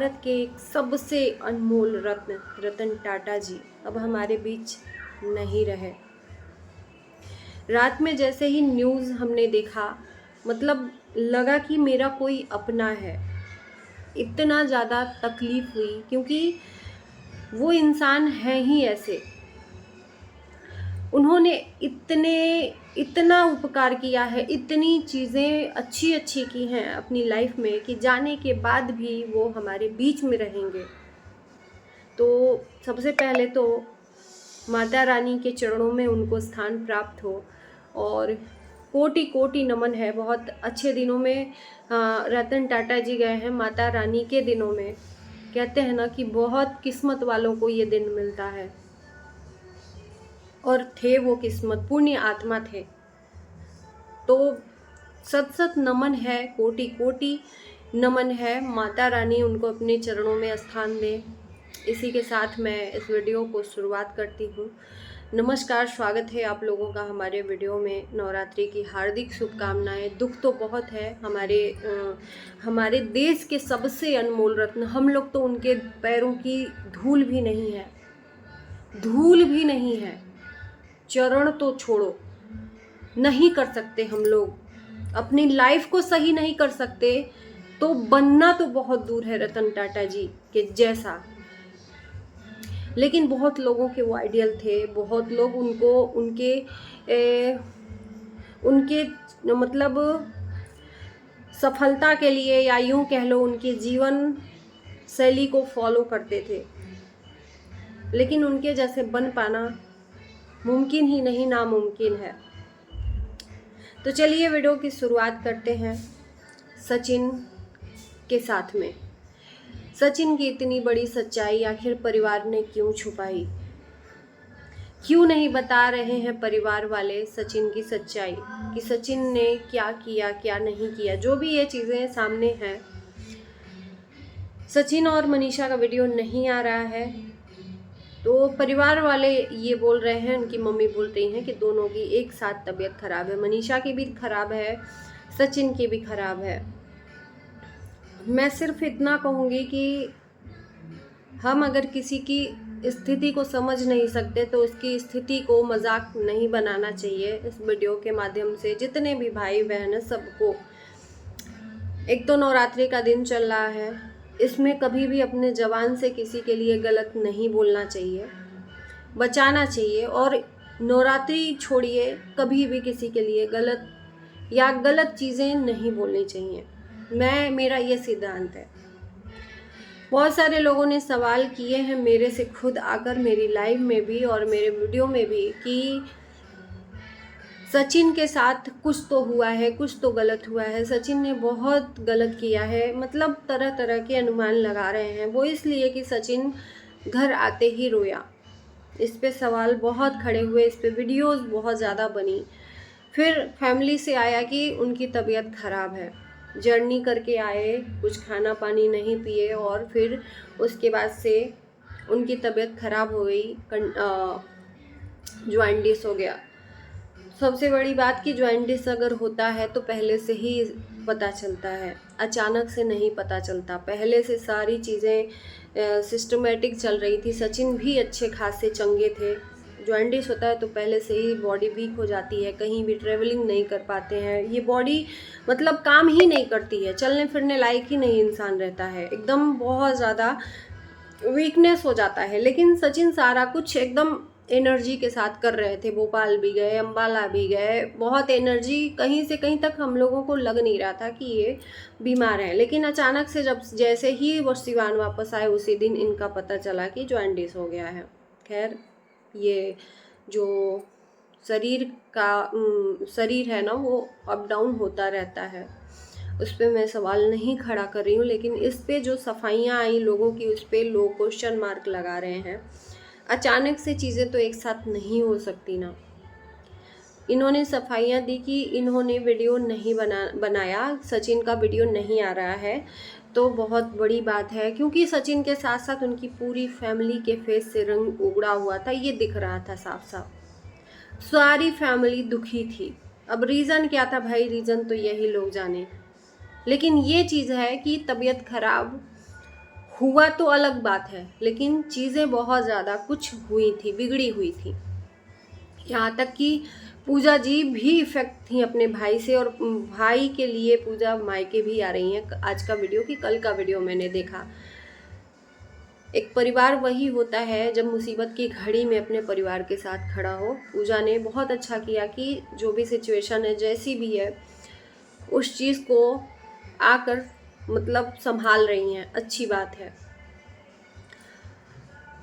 भारत के एक सबसे अनमोल रत्न रतन टाटा जी अब हमारे बीच नहीं रहे। रात में जैसे ही न्यूज़ हमने देखा, मतलब लगा कि मेरा कोई अपना है। इतना ज़्यादा तकलीफ़ हुई क्योंकि वो इंसान है ही ऐसे। उन्होंने इतना उपकार किया है, इतनी चीज़ें अच्छी अच्छी की हैं अपनी लाइफ में कि जाने के बाद भी वो हमारे बीच में रहेंगे। तो सबसे पहले तो माता रानी के चरणों में उनको स्थान प्राप्त हो और कोटि कोटि नमन है। बहुत अच्छे दिनों में रतन टाटा जी गए हैं, माता रानी के दिनों में। कहते हैं ना कि बहुत किस्मत वालों को ये दिन मिलता है, और थे वो किस्मत, पुण्य आत्मा थे। तो सत सत नमन है, कोटि कोटि नमन है। माता रानी उनको अपने चरणों में स्थान दे। इसी के साथ मैं इस वीडियो को शुरुआत करती हूँ। नमस्कार, स्वागत है आप लोगों का हमारे वीडियो में। नवरात्रि की हार्दिक शुभकामनाएं। दुख तो बहुत है, हमारे देश के सबसे अनमोल रत्न, हम लोग तो उनके पैरों की धूल भी नहीं है, धूल भी नहीं है। चरण तो छोड़ो, नहीं कर सकते हम लोग, अपनी लाइफ को सही नहीं कर सकते तो बनना तो बहुत दूर है रतन टाटा जी के जैसा। लेकिन बहुत लोगों के वो आइडियल थे, बहुत लोग उनको उनके मतलब सफलता के लिए, या यूं कह लो उनके जीवन शैली को फॉलो करते थे। लेकिन उनके जैसे बन पाना मुमकिन ही नहीं, नामुमकिन है। तो चलिए वीडियो की शुरुआत करते हैं सचिन के साथ में। सचिन की इतनी बड़ी सच्चाई आखिर परिवार ने क्यों छुपाई? क्यों नहीं बता रहे हैं परिवार वाले सचिन की सच्चाई कि सचिन ने क्या किया, क्या नहीं किया? जो भी ये चीज़ें सामने हैं, सचिन और मनीषा का वीडियो नहीं आ रहा है तो परिवार वाले ये बोल रहे हैं, उनकी मम्मी बोल रही हैं कि दोनों की एक साथ तबीयत खराब है। मनीषा की भी खराब है, सचिन की भी खराब है। मैं सिर्फ इतना कहूँगी कि हम अगर किसी की स्थिति को समझ नहीं सकते तो उसकी स्थिति को मजाक नहीं बनाना चाहिए। इस वीडियो के माध्यम से जितने भी भाई बहन हैं सबको, एक तो नवरात्रि का दिन चल रहा है, इसमें कभी भी अपने जबान से किसी के लिए गलत नहीं बोलना चाहिए, बचाना चाहिए। और नवरात्रि छोड़िए, कभी भी किसी के लिए गलत चीज़ें नहीं बोलनी चाहिए। मेरा ये सिद्धांत है। बहुत सारे लोगों ने सवाल किए हैं मेरे से खुद आकर, मेरी लाइव में भी और मेरे वीडियो में भी, कि सचिन के साथ कुछ तो हुआ है, कुछ तो गलत हुआ है, सचिन ने बहुत गलत किया है। मतलब तरह तरह के अनुमान लगा रहे हैं वो, इसलिए कि सचिन घर आते ही रोया। इस पे सवाल बहुत खड़े हुए, इस पे वीडियोस बहुत ज़्यादा बनी। फिर फैमिली से आया कि उनकी तबीयत ख़राब है, जर्नी करके आए, कुछ खाना पानी नहीं पिए, और फिर उसके बाद से उनकी तबीयत ख़राब हो गई, जॉइंटिस हो गया। सबसे बड़ी बात कि जॉइंटिस अगर होता है तो पहले से ही पता चलता है, अचानक से नहीं पता चलता। पहले से सारी चीज़ें सिस्टमेटिक चल रही थी। सचिन भी अच्छे खासे चंगे थे। जॉइंटिस होता है तो पहले से ही बॉडी वीक हो जाती है, कहीं भी ट्रेवलिंग नहीं कर पाते हैं, ये बॉडी मतलब काम ही नहीं करती है, चलने फिरने लायक ही नहीं इंसान रहता है, एकदम बहुत ज़्यादा वीकनेस हो जाता है। लेकिन सचिन सारा कुछ एकदम एनर्जी के साथ कर रहे थे। भोपाल भी गए, अम्बाला भी गए, बहुत एनर्जी, कहीं से कहीं तक हम लोगों को लग नहीं रहा था कि ये बीमार हैं। लेकिन अचानक से जैसे ही वो सिवान वापस आए, उसी दिन इनका पता चला कि जॉइंटिस हो गया है। खैर, ये जो शरीर है ना, वो अप डाउन होता रहता है, उस पर मैं सवाल नहीं खड़ा कर रही हूँ। लेकिन इस पे जो सफाइयाँ आई लोगों की, उस पर लोग क्वेश्चन मार्क लगा रहे हैं। अचानक से चीज़ें तो एक साथ नहीं हो सकती ना। इन्होंने सफाइयाँ दी कि इन्होंने वीडियो नहीं बनाया, सचिन का वीडियो नहीं आ रहा है, तो बहुत बड़ी बात है। क्योंकि सचिन के साथ साथ उनकी पूरी फैमिली के फेस से रंग उगड़ा हुआ था, ये दिख रहा था साफ साफ। सारी फैमिली दुखी थी। अब रीज़न क्या था भाई, रीज़न तो यही लोग जाने। लेकिन ये चीज़ है कि तबीयत खराब हुआ तो अलग बात है, लेकिन चीज़ें बहुत ज़्यादा कुछ हुई थी, बिगड़ी हुई थी। यहाँ तक कि पूजा जी भी इफेक्ट थी अपने भाई से, और भाई के लिए पूजा मायके भी आ रही हैं। आज का वीडियो कि कल का वीडियो मैंने देखा। एक परिवार वही होता है जब मुसीबत की घड़ी में अपने परिवार के साथ खड़ा हो। पूजा ने बहुत अच्छा किया कि जो भी सिचुएशन है, जैसी भी है, उस चीज़ को आकर मतलब संभाल रही हैं, अच्छी बात है।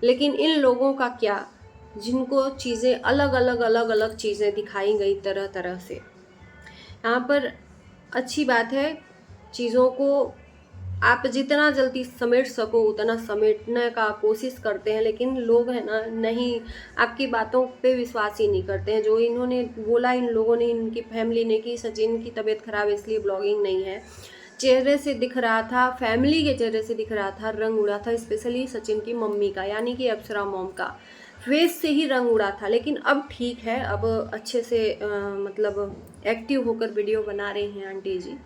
लेकिन इन लोगों का क्या, जिनको चीज़ें अलग अलग चीज़ें दिखाई गई तरह तरह से। यहाँ पर अच्छी बात है, चीज़ों को आप जितना जल्दी समेट सको उतना समेटने का कोशिश करते हैं, लेकिन लोग है ना, नहीं, आपकी बातों पे विश्वास ही नहीं करते हैं। जो इन्होंने बोला, इन लोगों ने, इनकी फैमिली ने, कि सचिन की तबीयत खराब है इसलिए ब्लॉगिंग नहीं है, चेहरे से दिख रहा था, फैमिली के चेहरे से दिख रहा था, रंग उड़ा था, स्पेशली सचिन की मम्मी का, यानी कि अप्सरा मॉम का फेस से ही रंग उड़ा था। लेकिन अब ठीक है, अब अच्छे से मतलब एक्टिव होकर वीडियो बना रही हैं आंटी जी।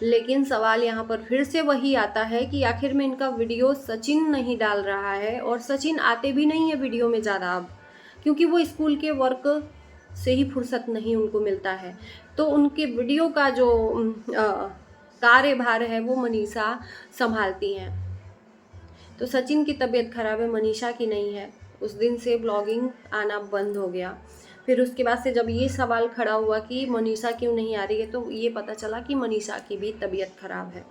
लेकिन सवाल यहाँ पर फिर से वही आता है कि आखिर में इनका वीडियो सचिन नहीं डाल रहा है, और सचिन आते भी नहीं है वीडियो में ज़्यादा अब, क्योंकि वो स्कूल के वर्क से ही फुर्सत नहीं उनको मिलता है। तो उनके वीडियो का जो कार्यभार है वो मनीषा संभालती हैं। तो सचिन की तबीयत खराब है, मनीषा की नहीं है। उस दिन से ब्लॉगिंग आना बंद हो गया। फिर उसके बाद से जब ये सवाल खड़ा हुआ कि मनीषा क्यों नहीं आ रही है, तो ये पता चला कि मनीषा की भी तबीयत खराब है।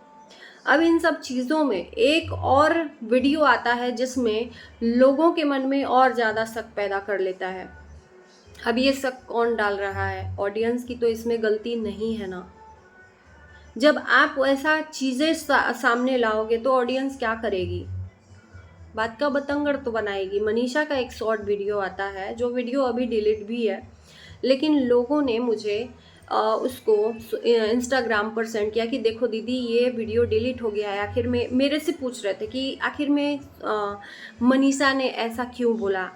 अब इन सब चीज़ों में एक और वीडियो आता है जिसमें लोगों के मन में और ज़्यादा शक पैदा कर लेता है। अब ये शक कौन डाल रहा है? ऑडियंस की तो इसमें गलती नहीं है ना। जब आप ऐसा चीज़ें सामने लाओगे तो ऑडियंस क्या करेगी? बात का बतंगड़ तो बनाएगी। मनीषा का एक शॉर्ट वीडियो आता है, जो वीडियो अभी डिलीट भी है, लेकिन लोगों ने मुझे उसको इंस्टाग्राम पर सेंड किया कि देखो दीदी, ये वीडियो डिलीट हो गया है। आखिर में मेरे से पूछ रहे थे कि आखिर में मनीषा ने ऐसा क्यों बोला,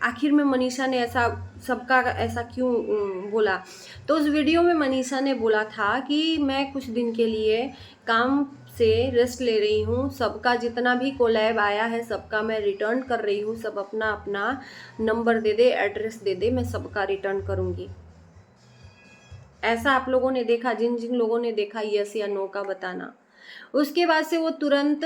आखिर में मनीषा ने ऐसा सबका ऐसा क्यों बोला। तो उस वीडियो में मनीषा ने बोला था कि मैं कुछ दिन के लिए काम से रेस्ट ले रही हूँ, सबका जितना भी कोलैब आया है सबका मैं रिटर्न कर रही हूँ, सब अपना अपना नंबर दे दे, एड्रेस दे दे, मैं सबका रिटर्न करूँगी। ऐसा आप लोगों ने देखा? जिन जिन लोगों ने देखा यस या नो का बताना। उसके बाद से वो तुरंत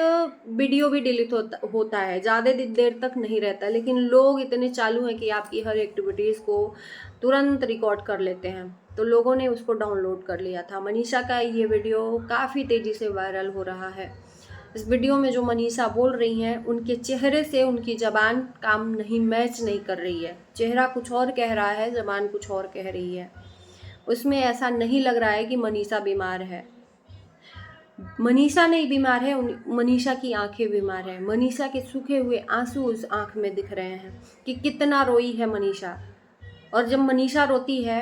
वीडियो भी डिलीट होता है, ज़्यादा देर तक नहीं रहता। लेकिन लोग इतने चालू हैं कि आपकी हर एक्टिविटीज़ को तुरंत रिकॉर्ड कर लेते हैं, तो लोगों ने उसको डाउनलोड कर लिया था। मनीषा का ये वीडियो काफ़ी तेज़ी से वायरल हो रहा है। इस वीडियो में जो मनीषा बोल रही हैं, उनके चेहरे से उनकी ज़बान काम नहीं, मैच नहीं कर रही है। चेहरा कुछ और कह रहा है, ज़बान कुछ और कह रही है। उसमें ऐसा नहीं लग रहा है कि मनीषा बीमार है। मनीषा नहीं बीमार है, मनीषा की आंखें बीमार है। मनीषा के सूखे हुए आंसू उस आंख में दिख रहे हैं कि कितना रोई है मनीषा। और जब मनीषा रोती है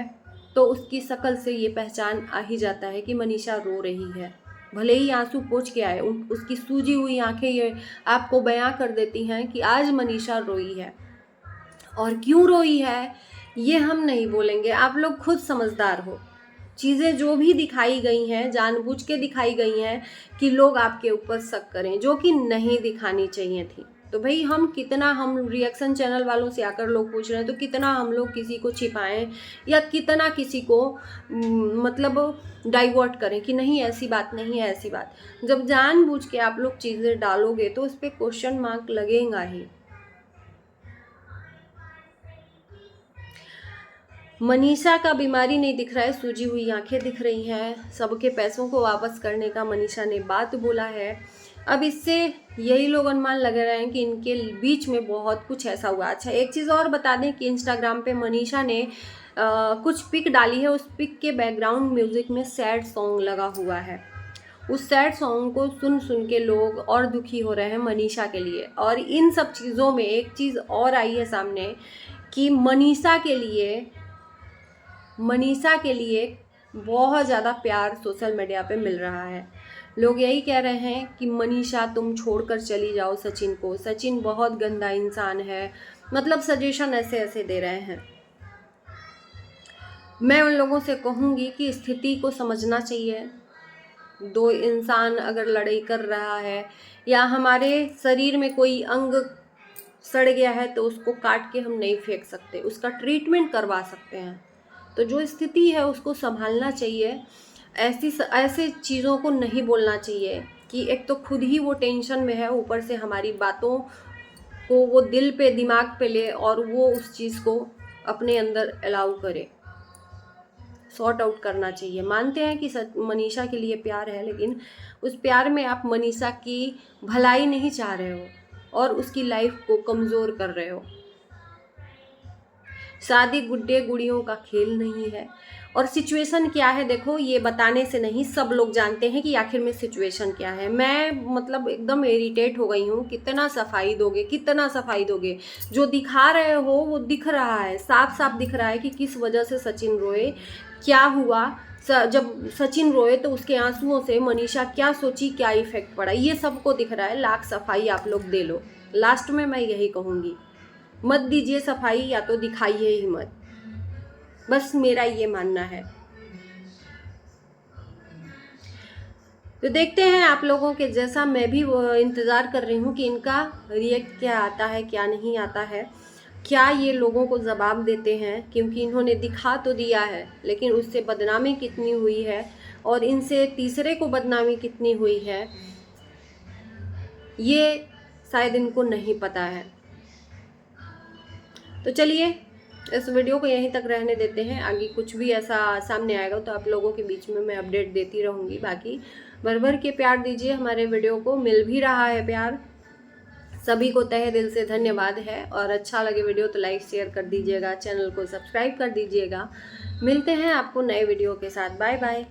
तो उसकी शक्ल से ये पहचान आ ही जाता है कि मनीषा रो रही है, भले ही आंसू पोंछ के आए। उसकी सूजी हुई आंखें ये आपको बयां कर देती हैं कि आज मनीषा रोई है। और क्यों रोई है ये हम नहीं बोलेंगे, आप लोग खुद समझदार हो। चीज़ें जो भी दिखाई गई हैं जानबूझ के दिखाई गई हैं कि लोग आपके ऊपर शक करें, जो कि नहीं दिखानी चाहिए थी। तो भाई हम रिएक्शन चैनल वालों से आकर लोग पूछ रहे हैं, तो कितना हम लोग किसी को छिपाएं या कितना किसी को मतलब डाइवर्ट करें कि नहीं ऐसी बात नहीं है, ऐसी बात। जब जानबूझ के आप लोग चीज़ें डालोगे तो उस पर क्वेश्चन मार्क लगेगा ही। मनीषा का बीमारी नहीं दिख रहा है, सूजी हुई आंखें दिख रही हैं। सबके पैसों को वापस करने का मनीषा ने बात बोला है। अब इससे यही लोग अनुमान लगा रहे हैं कि इनके बीच में बहुत कुछ ऐसा हुआ। अच्छा, एक चीज़ और बता दें कि इंस्टाग्राम पे मनीषा ने कुछ पिक डाली है। उस पिक के बैकग्राउंड म्यूज़िक में सैड सॉन्ग लगा हुआ है। उस सैड सॉन्ग को सुन सुन के लोग और दुखी हो रहे हैं मनीषा के लिए। और इन सब चीज़ों में एक चीज़ और आई है सामने कि मनीषा के लिए बहुत ज़्यादा प्यार सोशल मीडिया पे मिल रहा है। लोग यही कह रहे हैं कि मनीषा तुम छोड़कर चली जाओ सचिन को, सचिन बहुत गंदा इंसान है, मतलब सजेशन ऐसे ऐसे दे रहे हैं। मैं उन लोगों से कहूँगी कि स्थिति को समझना चाहिए। दो इंसान अगर लड़ाई कर रहा है या हमारे शरीर में कोई अंग सड़ गया है तो उसको काट के हम नहीं फेंक सकते, उसका ट्रीटमेंट करवा सकते हैं। तो जो स्थिति है उसको संभालना चाहिए। ऐसे चीज़ों को नहीं बोलना चाहिए कि एक तो खुद ही वो टेंशन में है, ऊपर से हमारी बातों को वो दिल पे दिमाग पे ले और वो उस चीज़ को अपने अंदर अलाउ करे। सॉर्ट आउट करना चाहिए। मानते हैं कि मनीषा के लिए प्यार है, लेकिन उस प्यार में आप मनीषा की भलाई नहीं चाह रहे हो और उसकी लाइफ को कमज़ोर कर रहे हो। शादी गुड्डे गुड़ियों का खेल नहीं है। और सिचुएशन क्या है, देखो ये बताने से नहीं, सब लोग जानते हैं कि आखिर में सिचुएशन क्या है। मैं मतलब एकदम इरिटेट हो गई हूँ। कितना सफाई दोगे, कितना सफाई दोगे? जो दिखा रहे हो वो दिख रहा है, साफ साफ दिख रहा है कि किस वजह से सचिन रोए, क्या हुआ। जब सचिन रोए तो उसके आंसुओं से मनीषा क्या सोची, क्या इफेक्ट पड़ा, ये सबको दिख रहा है। लाख सफाई आप लोग दे लो, लास्ट में मैं यही कहूँगी, मत दीजिए सफाई, या तो दिखाइए ही मत। बस मेरा ये मानना है। तो देखते हैं आप लोगों के जैसा। मैं भी वो इंतज़ार कर रही हूँ कि इनका रिएक्ट क्या आता है, क्या नहीं आता है, क्या ये लोगों को जवाब देते हैं। क्योंकि इन्होंने दिखा तो दिया है, लेकिन उससे बदनामी कितनी हुई है और इनसे तीसरे को बदनामी कितनी हुई है, ये शायद इनको नहीं पता है। तो चलिए इस वीडियो को यहीं तक रहने देते हैं। आगे कुछ भी ऐसा सामने आएगा तो आप लोगों के बीच में मैं अपडेट देती रहूँगी। बाकी भर भर के प्यार दीजिए, हमारे वीडियो को मिल भी रहा है प्यार। सभी को तहे दिल से धन्यवाद है। और अच्छा लगे वीडियो तो लाइक शेयर कर दीजिएगा, चैनल को सब्सक्राइब कर दीजिएगा। मिलते हैं आपको नए वीडियो के साथ। Bye bye.